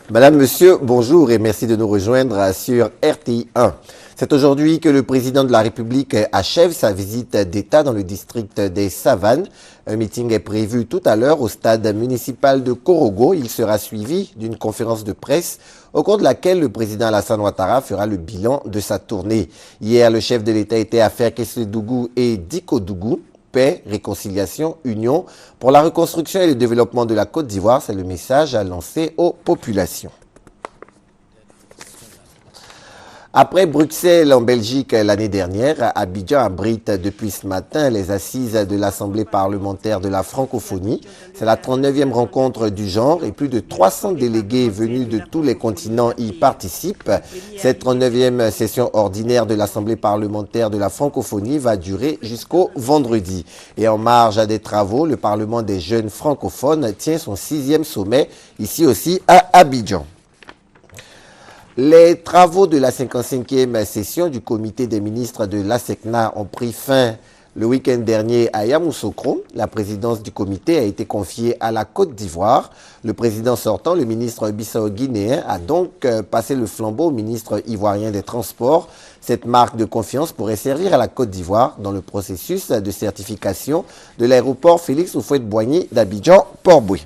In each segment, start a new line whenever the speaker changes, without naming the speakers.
Madame, Monsieur, bonjour et merci de nous rejoindre sur RTI 1. C'est aujourd'hui que le président de la République achève sa visite d'État dans le district des Savanes. Un meeting est prévu tout à l'heure au stade municipal de Korogo. Il sera suivi d'une conférence de presse au cours de laquelle le président Alassane Ouattara fera le bilan de sa tournée. Hier, le chef de l'État était à Ferkessédougou et Dikodougou. Paix, réconciliation, union pour la reconstruction et le développement de la Côte d'Ivoire. C'est le message à lancer aux populations. Après Bruxelles en Belgique l'année dernière, Abidjan abrite depuis ce matin les assises de l'Assemblée parlementaire de la francophonie. C'est la 39e rencontre du genre et plus de 300 délégués venus de tous les continents y participent. Cette 39e session ordinaire de l'Assemblée parlementaire de la francophonie va durer jusqu'au vendredi. Et en marge des travaux, le Parlement des jeunes francophones tient son 6e sommet ici aussi à Abidjan. Les travaux de la 55e session du comité des ministres de l'ASECNA ont pris fin le week-end dernier à Yamoussoukro. La présidence du comité a été confiée à la Côte d'Ivoire. Le président sortant, le ministre bissau-guinéen, a donc passé le flambeau au ministre ivoirien des Transports. Cette marque de confiance pourrait servir à la Côte d'Ivoire dans le processus de certification de l'aéroport Félix Houphouët-Boigny d'Abidjan-Port-Boué.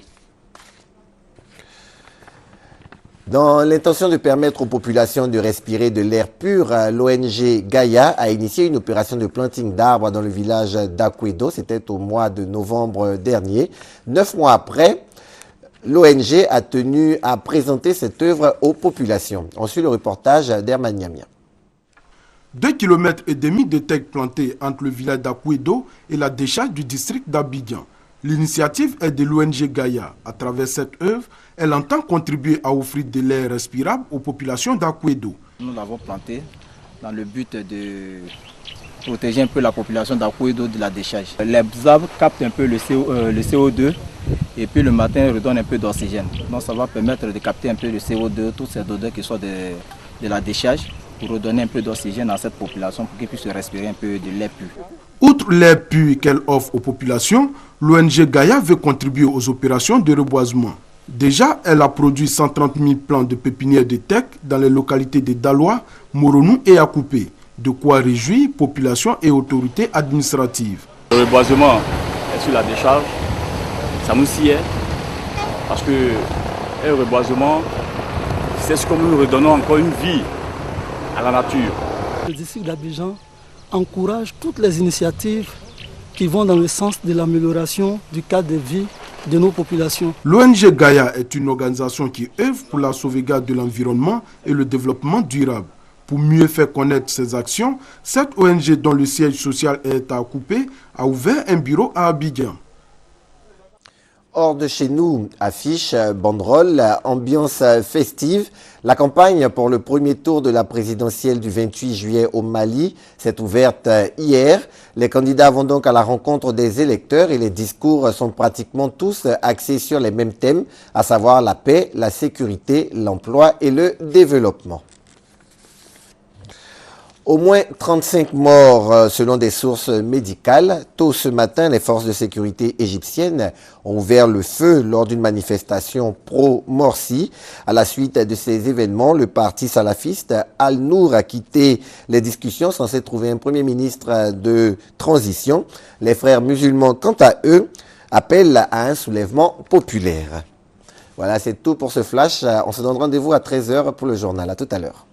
Dans l'intention de permettre aux populations de respirer de l'air pur, l'ONG Gaïa a initié une opération de planting d'arbres dans le village d'Akwedo. C'était au mois de novembre dernier. 9 mois après, l'ONG a tenu à présenter cette œuvre aux populations. On suit le reportage d'Herman Niamia.
2,5 km de teck plantés entre le village d'Akwedo et la décharge du district d'Abidjan. L'initiative est de l'ONG Gaïa. À travers cette œuvre, elle entend contribuer à offrir de l'air respirable aux populations d'Akwedo.
Nous l'avons planté dans le but de protéger un peu la population d'Akwedo de la décharge. Les arbres captent un peu le CO2 et puis le matin redonnent un peu d'oxygène. Donc ça va permettre de capter un peu le CO2, toutes ces odeurs qui sont de la décharge, pour redonner un peu d'oxygène à cette population pour qu'ils puissent respirer un peu de l'air pur.
Outre l'air pur qu'elle offre aux populations, l'ONG Gaïa veut contribuer aux opérations de reboisement. Déjà, elle a produit 130 000 plants de pépinières de teck dans les localités de Daloa, Moronou et Akoupé. De quoi réjouir population et autorités administratives.
Le reboisement est sur la décharge, ça nous y est, parce que le reboisement, c'est ce que nous redonnons encore une vie à la nature.
Le district d'Abidjan encourage toutes les initiatives qui vont dans le sens de l'amélioration du cadre de vie de nos populations.
L'ONG Gaïa est une organisation qui œuvre pour la sauvegarde de l'environnement et le développement durable. Pour mieux faire connaître ses actions, cette ONG dont le siège social est à Akoupé a ouvert un bureau à Abidjan.
Hors de chez nous, affiches, banderoles, ambiance festive. La campagne pour le premier tour de la présidentielle du 28 juillet au Mali s'est ouverte hier. Les candidats vont donc à la rencontre des électeurs et les discours sont pratiquement tous axés sur les mêmes thèmes, à savoir la paix, la sécurité, l'emploi et le développement. Au moins 35 morts selon des sources médicales. Tôt ce matin, les forces de sécurité égyptiennes ont ouvert le feu lors d'une manifestation pro-Morsi. À la suite de ces événements, le parti salafiste Al-Nour a quitté les discussions censées trouver un premier ministre de transition. Les frères musulmans, quant à eux, appellent à un soulèvement populaire. Voilà, c'est tout pour ce flash. On se donne rendez-vous à 13h pour le journal. À tout à l'heure.